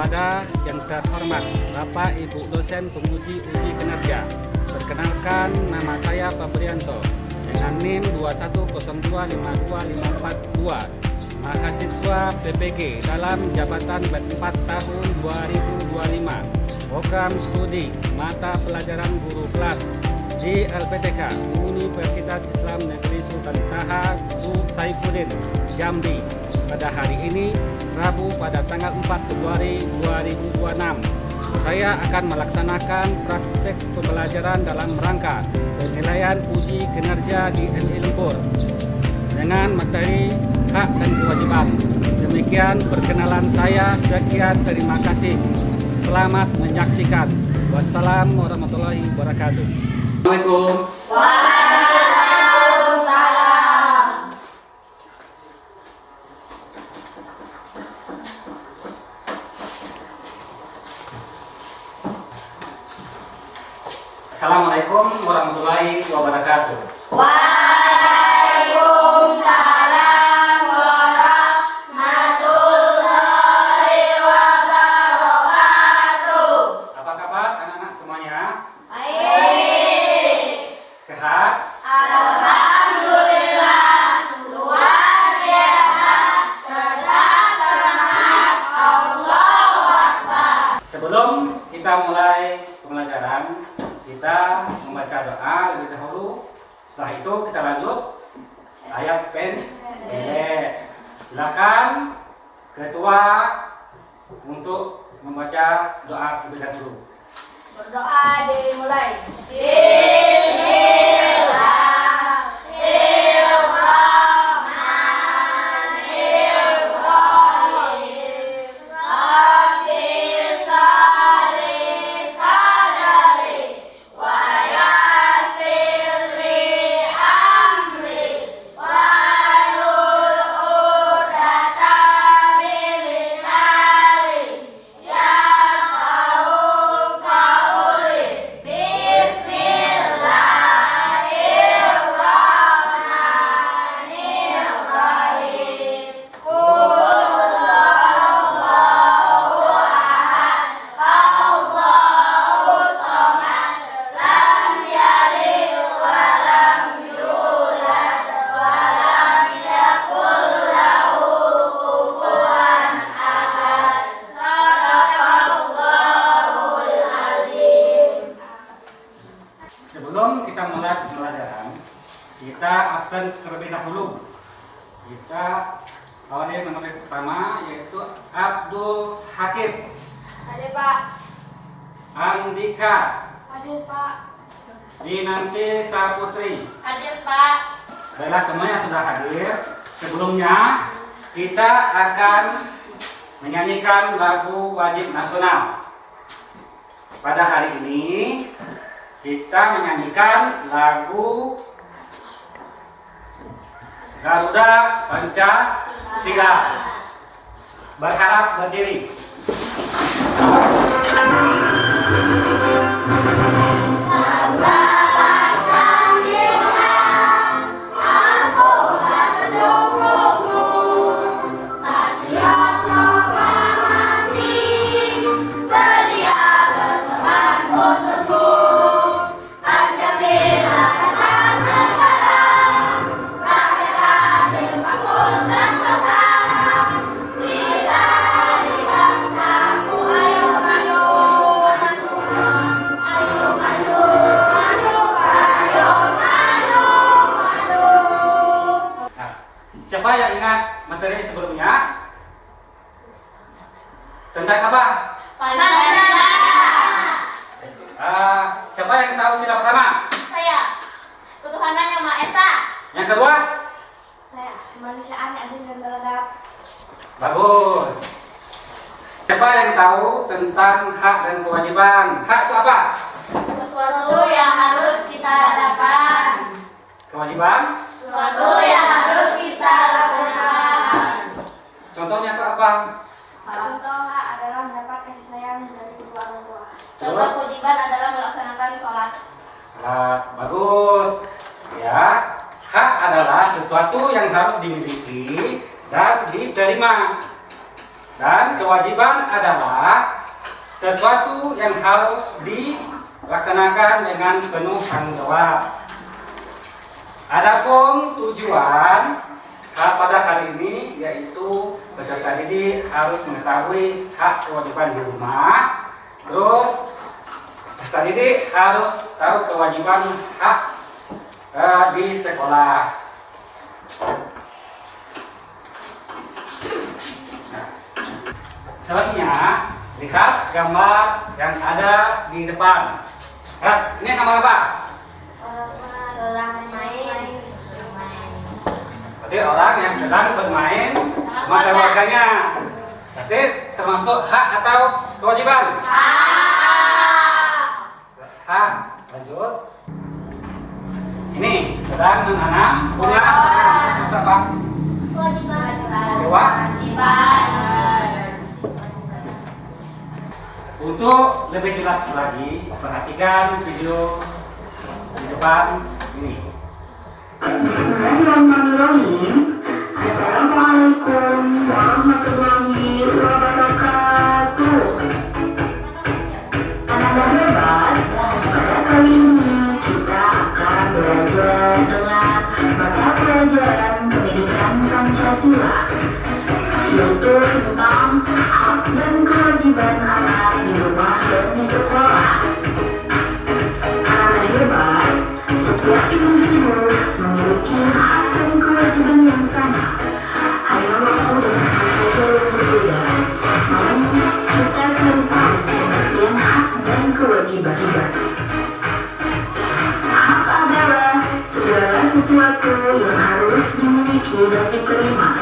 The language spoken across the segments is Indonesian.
Kepada yang terhormat Bapak Ibu dosen penguji uji kinerja, perkenalkan nama saya Pak Prianto dengan NIM 21025252, mahasiswa PPG dalam jabatan BED 4 tahun 2025, program studi mata pelajaran guru kelas di LPTK Universitas Islam Negeri Sultan Taha Saifuddin, Jambi. Pada hari ini, Rabu pada tanggal 4 Februari 2026, saya akan melaksanakan praktek pembelajaran dalam rangka penilaian uji kinerja di NI Lumpur dengan materi hak dan kewajiban. Demikian perkenalan saya, sekian, terima kasih. Selamat menyaksikan. Wassalamualaikum warahmatullahi wabarakatuh. Assalamualaikum. Assalamualaikum warahmatullahi wabarakatuh. Waalaikumsalam warahmatullahi wabarakatuh. Apa kabar anak-anak semuanya? Baik. Sehat? Alhamdulillah, luar biasa, tetap semangat, Allahu Akbar. Sebelum kita mulai pembelajaran, kita membaca doa lebih dahulu. Setelah itu kita lanjut ayat pendek. Silakan ketua untuk membaca doa terlebih dahulu. Berdoa dimulai. Bismillahirrahmanirrahim. Rabbi sholli sadri wa yassir li amri wahlul 'uqdatam min lisani yafqahu qawli. Bismillahirrahmanirrahim. Qul huwallahu ahad, Allahus samad, lam yalid wa lam yulad wa lam yakul lahu kufuwan ahad. Shadaqallahul azim. Sebelum kita mulai pembelajaran, kita absen terlebih dahulu. Kita awali nomor pertama, yaitu Abdul Hakim, Hadir Pak. Andika, Hadir Pak. Dinanti Saputri. Hadir Pak. Adalah semuanya sudah hadir. Sebelumnya kita akan menyanyikan lagu wajib nasional. Pada hari ini kita menyanyikan lagu Garuda Pancasila. Berharap berdiri. Sedia berteman untukmu, Pancasila pesan negara, rakyat adil, makmur dan bersama. Kita di bangsaku, ayo maju, ayo maju, maju, ayo maju, maju. Nah, siapa yang ingat materi sebelumnya? Tentang apa? Pancasila. Siapa yang tahu sila pertama? Saya, ketuhanan yang Maha Esa. Yang kedua? Saya, kemanusiaan yang adil dan beradab. Bagus. Siapa yang tahu tentang hak dan kewajiban? Hak itu apa? Sesuatu yang harus kita dapat. Kewajiban? Sesuatu yang harus kita lakukan. Contohnya itu apa? Contoh hak adalah mendapat kasih sayang dari kedua orang tua. Terus? Contoh kewajiban adalah melaksanakan sholat. Salat. Bagus. Ya. Hak adalah sesuatu yang harus dimiliki dan diterima. Dan kewajiban adalah sesuatu yang harus dilaksanakan dengan penuh tanggung jawab. Adapun tujuan pada hari ini yaitu peserta didik harus mengetahui hak kewajiban di rumah. Terus peserta didik harus tahu kewajiban hak di sekolah. Selanjutnya, lihat gambar yang ada di depan. Ini gambar apa? Orang bermain. Berarti orang yang sedang bermain sama keluarganya. Berarti termasuk hak atau kewajiban? Hak. Lanjut. Ini sedang menanam bunga. Terus apa? Kewajiban. Untuk lebih jelas lagi, perhatikan video di depan ini. Bismillahirrahmanirrahim. Assalamualaikum warahmatullahi wabarakatuh. Anak hebat, pada kali ini kita akan belajar dengan mata pelajaran pendidikan Pancasila, yaitu tentang hak dan kewajiban anak di rumah dan di sekolah. Anak hebat, setiap individu memiliki hak dan kewajiban yang sama, hanya waktu dan metode yang berbeda. Namun kita cari tahu pengertian hak dan kewajiban. Hak adalah segala sesuatu yang harus dimiliki dan diterima,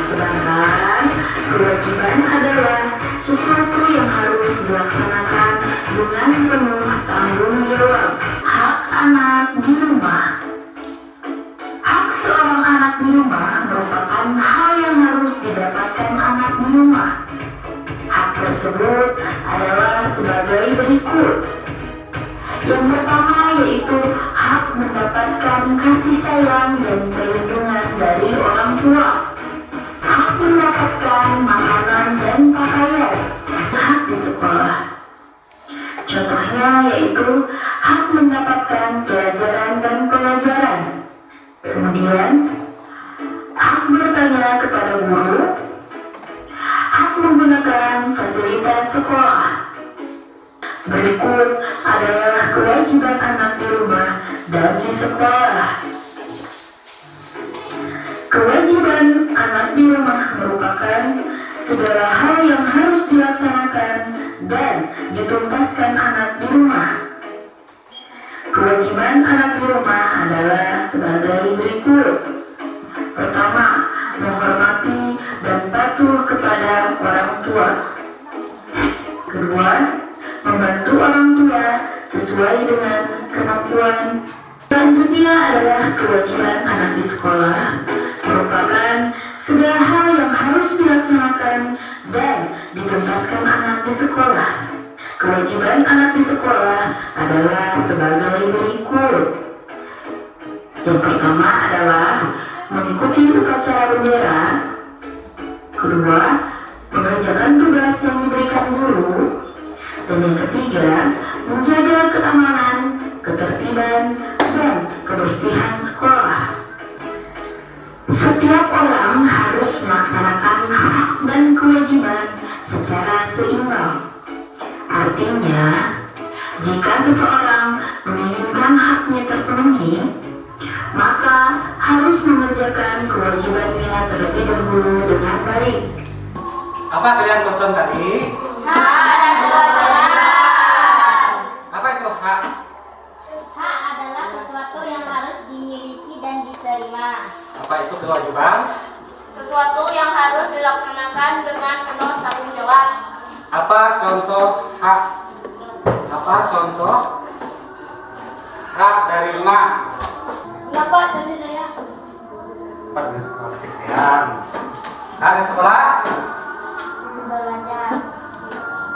sedangkan kewajiban adalah sesuatu yang harus dilaksanakan dengan penuh tanggung jawab. Hak anak di rumah. Hak seorang anak di rumah merupakan hal yang harus didapatkan anak di rumah. Hak tersebut adalah sebagai berikut. Yang pertama yaitu hak mendapatkan kasih sayang dan perlindungan dari orang tua. Hak mendapatkan makanan dan pakaian. Hak di sekolah. Contohnya yaitu hak mendapatkan pelajaran dan pengajaran. Kemudian, hak bertanya kepada guru. Hak menggunakan fasilitas sekolah. Berikut adalah kewajiban anak di rumah dan di sekolah. Kewajiban anak di rumah merupakan segala hal yang harus dilaksanakan dan dituntaskan anak di rumah. Kewajiban anak di rumah adalah sebagai berikut. Pertama, menghormati dan patuh kepada orang tua. Kedua, membantu orang tua sesuai dengan kemampuan. Selanjutnya adalah kewajiban anak di sekolah, merupakan segala hal yang harus dilaksanakan dan dituntaskan anak di sekolah. Kewajiban anak di sekolah adalah sebagai berikut. Yang pertama adalah mengikuti upacara bendera. Kedua, mengerjakan tugas yang diberikan guru. Dan yang ketiga, menjaga keamanan, ketertiban, dan kebersihan sekolah. Setiap orang harus melaksanakan hak dan kewajiban secara seimbang. Artinya, jika seseorang menginginkan haknya terpenuhi, maka harus mengerjakan kewajibannya terlebih dahulu dengan baik. Apa kalian tonton tadi? Apa itu hak? Hak adalah sesuatu yang harus dimiliki dan diterima. Apa itu kewajiban? Sesuatu yang harus dilaksanakan dengan penuh tanggung jawab. Apa contoh hak? Apa contoh hak dari rumah? Bapak kasih saya. Kasih sayang. Hak dari sekolah? Belajar.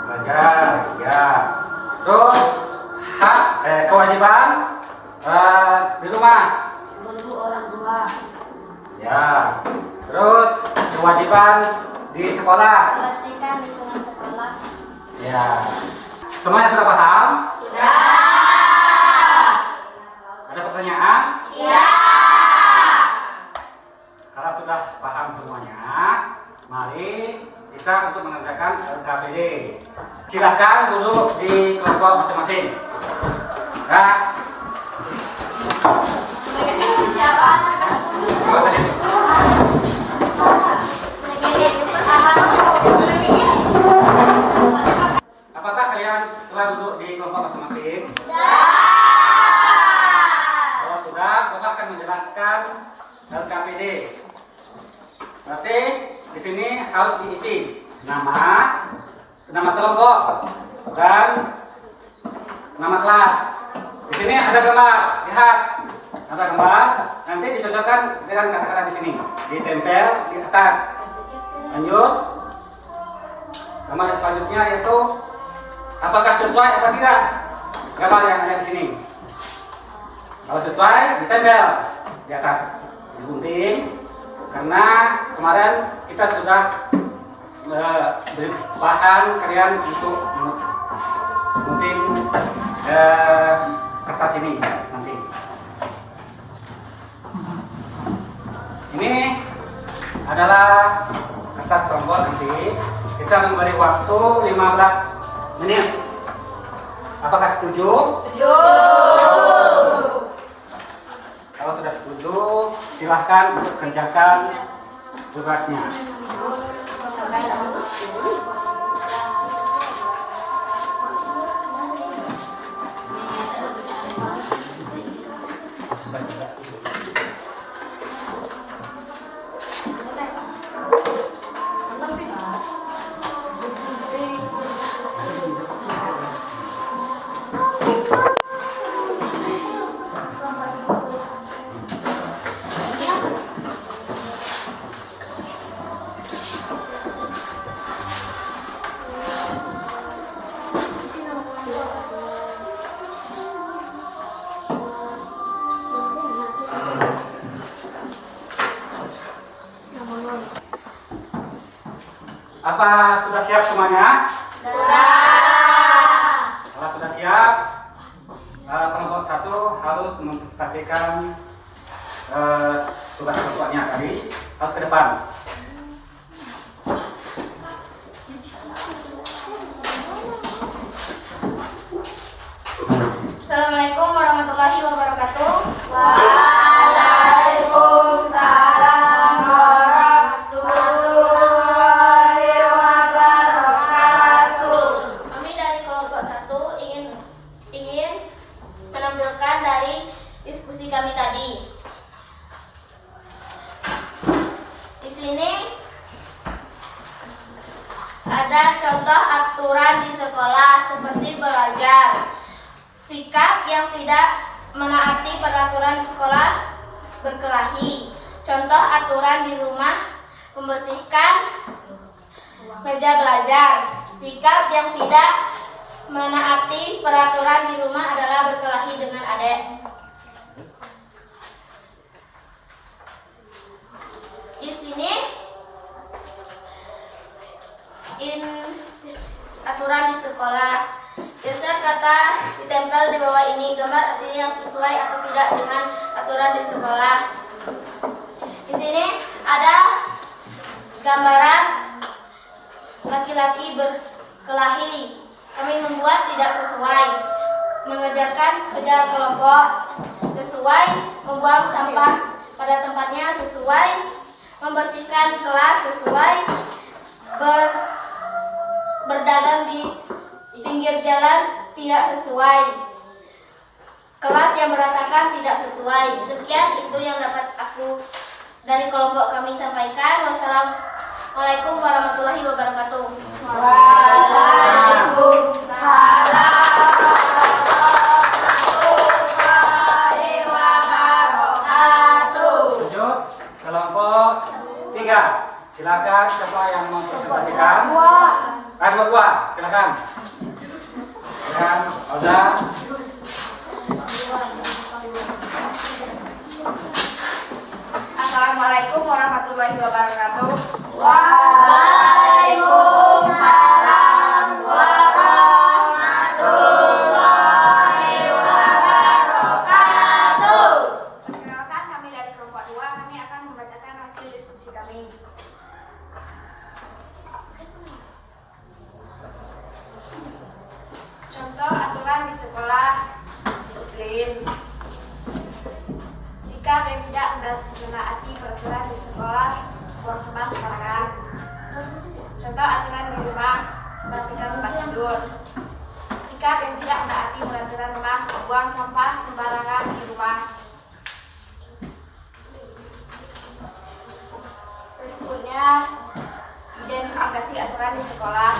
Belajar, ya. Terus hak kewajiban di rumah? Bantu orang tua. Ya. Terus kewajiban di sekolah? Kasih Ya. Semuanya sudah paham? Sudah. Ada pertanyaan? Iya. Kalau sudah paham semuanya, mari kita untuk mengerjakan LKPD. Silakan duduk di kelompok masing-masing. Nah, coba tadi. Apakah kalian telah duduk di kelompok masing-masing? Kalau sudah, Bapak akan menjelaskan LKPD. Berarti di sini harus diisi nama kelompok dan nama kelas. Di sini ada gambar, lihat, ada gambar. Nanti dicocokkan dengan kata-kata di sini, ditempel di atas. Lanjut. Gambar yang selanjutnya yaitu apakah sesuai atau tidak gambar yang ada di sini. Kalau sesuai, ditempel di atas gunting. Karena kemarin kita sudah beri bahan kalian untuk gunting kertas ini nanti. Ini adalah kertas kelompok nanti. Kita memberi waktu 15 menit. Apakah setuju? Kalau sudah setuju, silahkan untuk kerjakan tugasnya. Apa sudah siap semuanya? Sudah. Kalau sudah siap, kelompok 1 harus mempresentasikan tugas kelompoknya tadi, harus ke depan. Assalamualaikum warahmatullahi wabarakatuh. Waalaikumsalam warahmatullahi wabarakatuh. Kami dari kelompok 1 ingin menampilkan dari diskusi kami tadi. Di sini ada contoh aturan di sekolah seperti belajar. Sikap yang tidak menaati peraturan di sekolah, berkelahi. Contoh aturan di rumah, membersihkan meja belajar. Sikap yang tidak menaati peraturan di rumah adalah berkelahi dengan adik. Di sini aturan di sekolah. Geser kata ditempel di bawah ini, gambar artinya yang sesuai atau tidak dengan aturan di sekolah. Di sini ada gambaran laki-laki berkelahi. Kami membuat tidak sesuai, mengerjakan kerja kelompok sesuai, membuang sampah pada tempatnya sesuai, membersihkan kelas sesuai, berdagang di pinggir jalan tidak sesuai, kelas yang berantakan tidak sesuai. Sekian itu yang dapat aku dari kelompok kami sampaikan. Wassalamualaikum warahmatullahi wabarakatuh. Waalaikumsalam warahmatullahi wabarakatuh. Lanjut, kelompok 3. Silakan siapa yang mempresentasikan? Dua, silakan. Silakan, Alda. Assalamualaikum warahmatullahi wabarakatuh. Waalaikumsalam warahmatullahi hasil diskusi kami. Contoh aturan di sekolah: disiplin. Sikap yang tidak menaati peraturan di sekolah, buang sampah sembarangan. Contoh aturan di rumah: merapikan tempat tidur. Sikap yang tidak menaati peraturan rumah, buang sampah sembarangan di rumah. Berikutnya, identifikasi aturan di sekolah.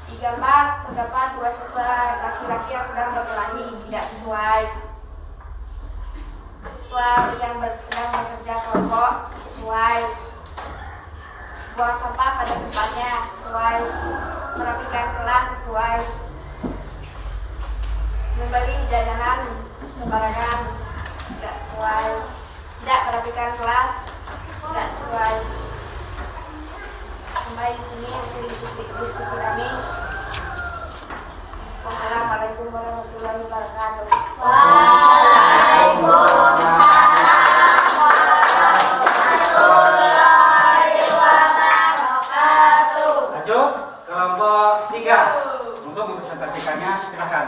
Di gambar terdapat 2 siswa laki-laki yang sedang berkelahi tidak sesuai. Siswa yang sedang bekerja kelompok sesuai. Buang sampah pada tempatnya sesuai. Merapikan kelas sesuai. Membeli jajanan sembarangan tidak sesuai. Tidak merapikan kelas tidak sesuai. Sampai di sini hasil diskusi kami. Wassalamualaikum warahmatullahi wabarakatuh. Lanjut kelompok 3 untuk mempresentasikannya, silakan.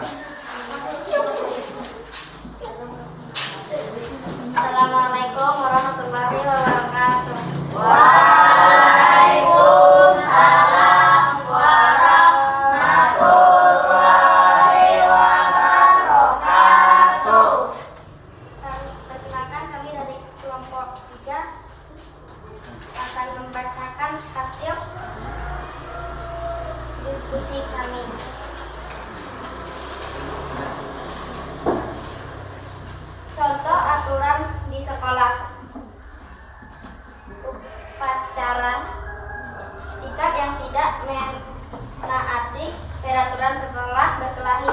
Assalamualaikum warahmatullahi wabarakatuh. Perkenalkan, kami dari kelompok 3 akan membacakan hasil diskusi kami. Contoh aturan di sekolah: upacaran. Sikap yang tidak menaati peraturan sekolah, berkelahi.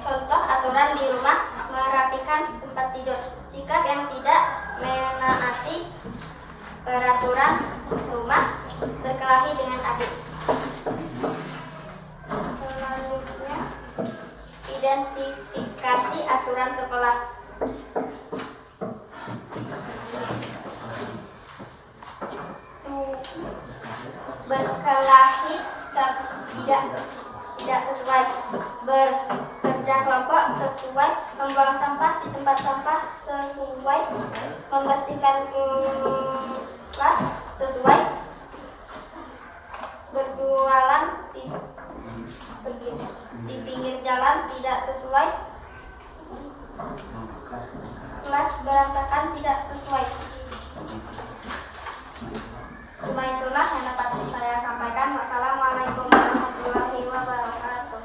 Contoh aturan di rumah: merapikan tempat tidur. Sikap yang tidak menaati peraturan rumah, berkelahi dengan adik. Selanjutnya, identifikasi aturan sekolah. Berkelahi tidak sesuai. Bekerja kelompok sesuai. Membuang sampah di tempat sampah sesuai. Membersihkan kelas sesuai. Berjualan di pinggir jalan tidak sesuai. Kelas berantakan tidak sesuai. Cuma itulah yang dapat saya sampaikan. Wassalamualaikum warahmatullahi wabarakatuh.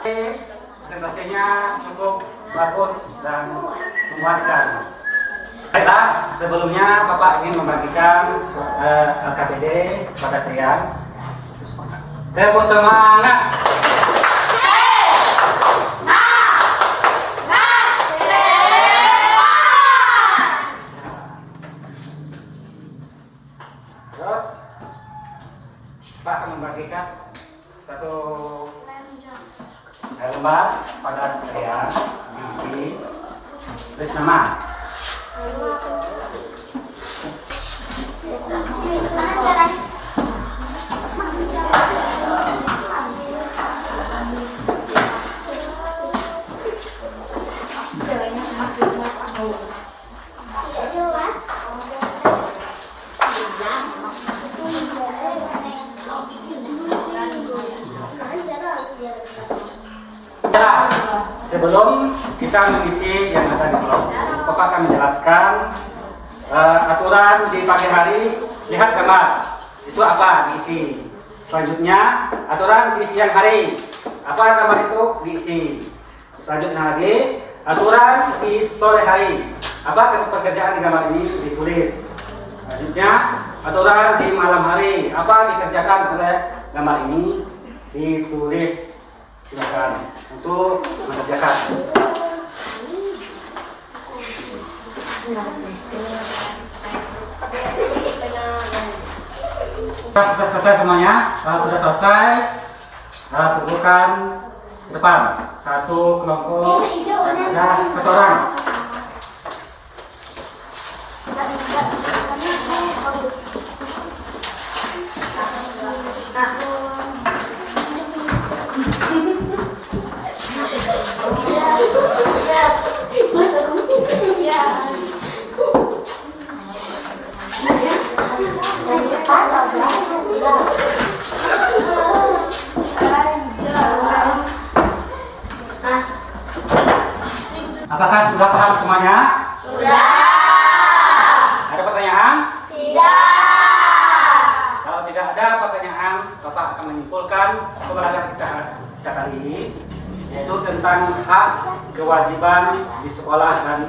Presentasinya cukup bagus dan memuaskan. Baiklah, sebelumnya Bapak ingin membagikan LKPD pada kalian. Tempo semangat. Terus Pak akan membagikan satu lembar pada kalian, diisi tulis nama. Sebelum kita mengisi yang ada di kelompok, Bapak akan menjelaskan aturan di pagi hari. Lihat gambar, itu apa diisi. Selanjutnya aturan di siang hari, apa gambar itu diisi. Selanjutnya lagi aturan di sore hari, apa pekerjaan di gambar ini ditulis. Selanjutnya aturan di malam hari, apa dikerjakan oleh gambar ini ditulis. Silakan untuk mengerjakan. Sudah selesai semuanya. Kalau sudah selesai, kumpulkan ke depan. Satu kelompok dan ada satu orang. Apakah sudah paham semuanya? Sudah. Ada pertanyaan? Tidak. Kalau tidak ada pertanyaan, Bapak akan menyimpulkan pembelajaran kita kali ini, yaitu tentang hak kewajiban di sekolah dan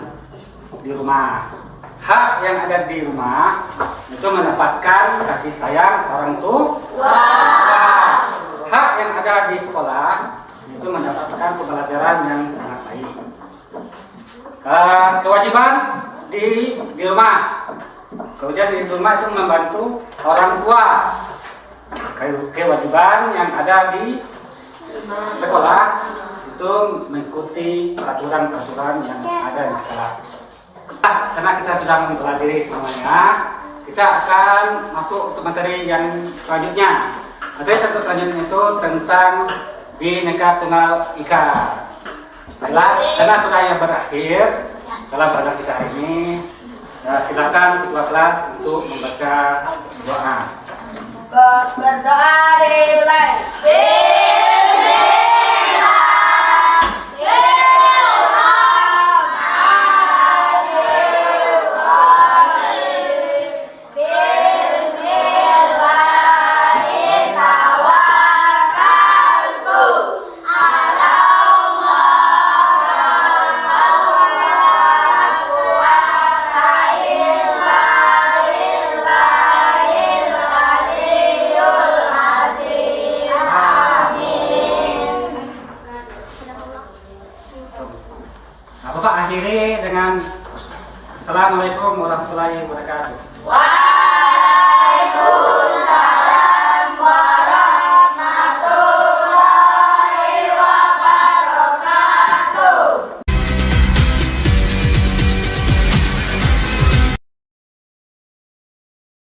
di rumah. Hak yang ada di rumah itu mendapatkan kasih sayang orang tua. Hak yang ada di sekolah itu mendapatkan pembelajaran yang sangat baik. Kewajiban di rumah. Kewajiban di rumah itu membantu orang tua. Kewajiban yang ada di sekolah itu mengikuti peraturan-peraturan yang ada di sekolah. Karena kita sudah mempelajari semuanya, kita akan masuk untuk materi yang selanjutnya. Materi selanjutnya itu tentang Bhinneka Tunggal Ika. Karena sudah yang berakhir dalam pelajaran kita hari ini, silakan ketua kelas untuk membaca doa. Berdoa.